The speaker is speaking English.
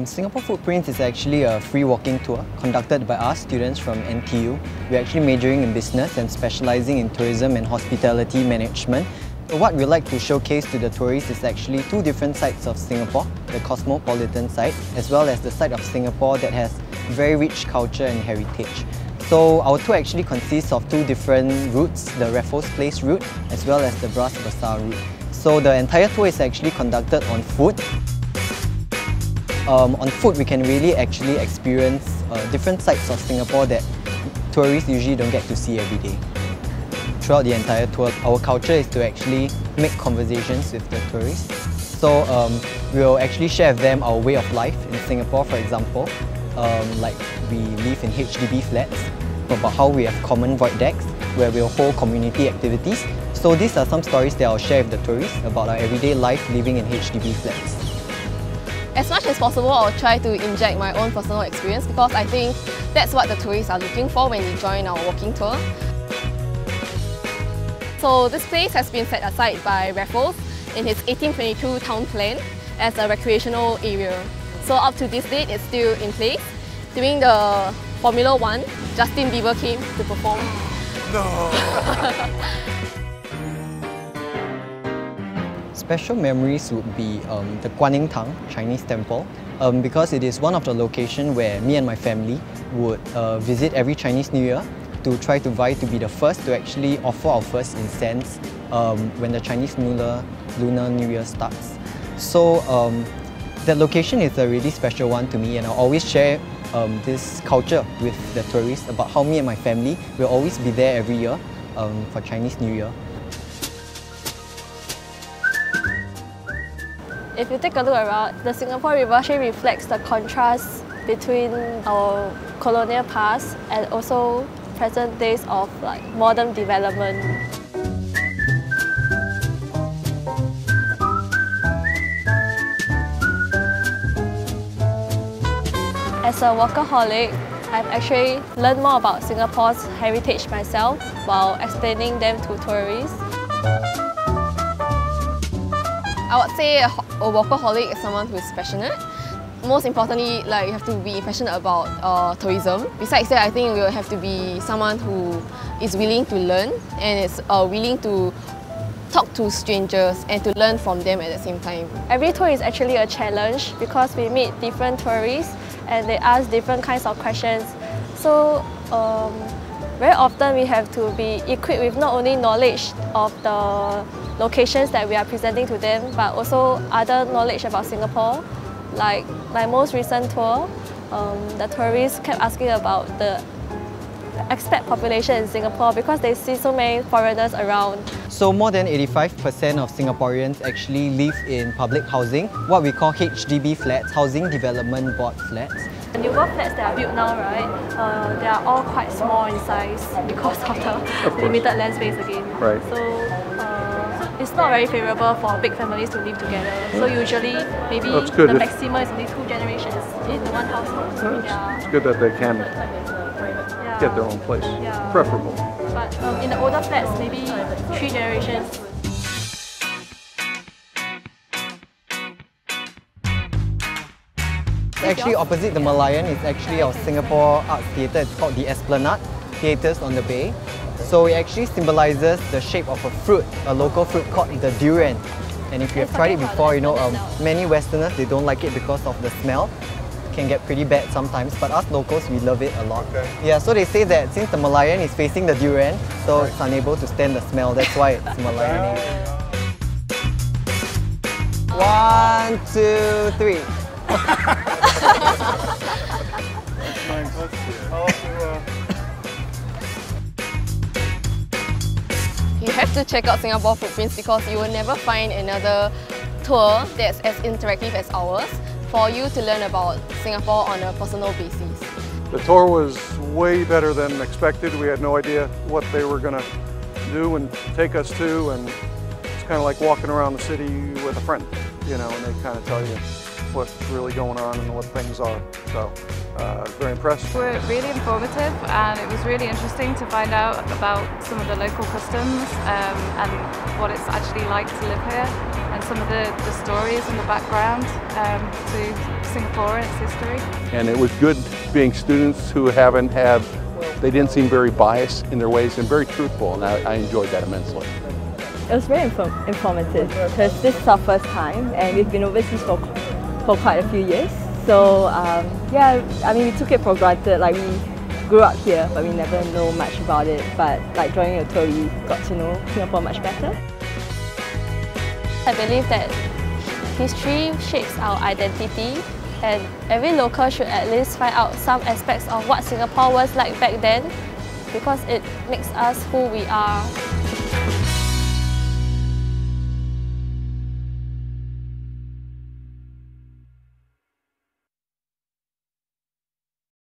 Singapore Footprints is actually a free walking tour conducted by us students from NTU. We're actually majoring in business and specializing in tourism and hospitality management. So what we like to showcase to the tourists is actually two different sides of Singapore, the cosmopolitan side, as well as the side of Singapore that has very rich culture and heritage. So our tour actually consists of two different routes, the Raffles Place route as well as the Bras Basah route. So the entire tour is actually conducted on foot. On foot, we can really actually experience different sides of Singapore that tourists usually don't get to see every day. Throughout the entire tour, our culture is to actually make conversations with the tourists. So we'll actually share with them our way of life in Singapore, for example. Like we live in HDB flats, about how we have common void decks where we'll hold community activities. So these are some stories that I'll share with the tourists about our everyday life living in HDB flats. As much as possible, I'll try to inject my own personal experience because I think that's what the tourists are looking for when they join our walking tour. So this place has been set aside by Raffles in his 1822 town plan as a recreational area. So up to this date, it's still in place. During the Formula 1, Justin Bieber came to perform. No! Special memories would be the Guanyin Tang Chinese temple because it is one of the locations where me and my family would visit every Chinese New Year to try to vie to be the first to actually offer our first incense when the Chinese Lunar New Year starts. So that location is a really special one to me, and I'll always share this culture with the tourists about how me and my family will always be there every year for Chinese New Year. If you take a look around, the Singapore River actually reflects the contrast between our colonial past and also present days of modern development. As a workaholic, I've actually learned more about Singapore's heritage myself while explaining them to tourists. I would say a workaholic is someone who is passionate. Most importantly, you have to be passionate about tourism. Besides that, I think you will have to be someone who is willing to learn and is willing to talk to strangers and to learn from them at the same time. Every tour is actually a challenge because we meet different tourists and they ask different kinds of questions. So very often we have to be equipped with not only knowledge of the locations that we are presenting to them, but also other knowledge about Singapore. Like my most recent tour, the tourists kept asking about the expat population in Singapore because they see so many foreigners around. So more than 85% of Singaporeans actually live in public housing, what we call HDB flats, Housing Development Board flats. The newer flats that are built now, right, they are all quite small in size because of the limited land space again. Right. So it's not very favourable for big families to live together. So usually, maybe the maximum is only 2 generations in one household. It's good that they can get their own place, preferable. But in the older flats, maybe 3 generations. Actually, opposite the Malayan is actually our Singapore Arts Theatre. It's called the Esplanade Theatres on the Bay. So it actually symbolises the shape of a fruit, a local fruit called the durian. And if you have tried it before, you know, many Westerners, they don't like it because of the smell. It can get pretty bad sometimes, but us locals, we love it a lot. Yeah, so they say that since the Malayan is facing the durian, so it's unable to stand the smell. That's why it's Malayan. 1, 2, 3. You have to check out Singapore Footprints because you will never find another tour that's as interactive as ours for you to learn about Singapore on a personal basis. The tour was way better than expected. We had no idea what they were going to do and take us to, and it's kind of like walking around the city with a friend, you know, and they kind of tell you what's really going on and what things are. So, very impressed. We're really informative, and it was really interesting to find out about some of the local customs and what it's actually like to live here. And and some of the stories and the background to Singapore and its history. And it was good being students who they didn't seem very biased in their ways and very truthful, and I enjoyed that immensely. It was very informative because this is our first time and we've been overseas for quite a few years. So yeah, I mean we took it for granted, like we grew up here but we never know much about it, but like during a tour we got to know Singapore much better. I believe that history shapes our identity and every local should at least find out some aspects of what Singapore was like back then because it makes us who we are.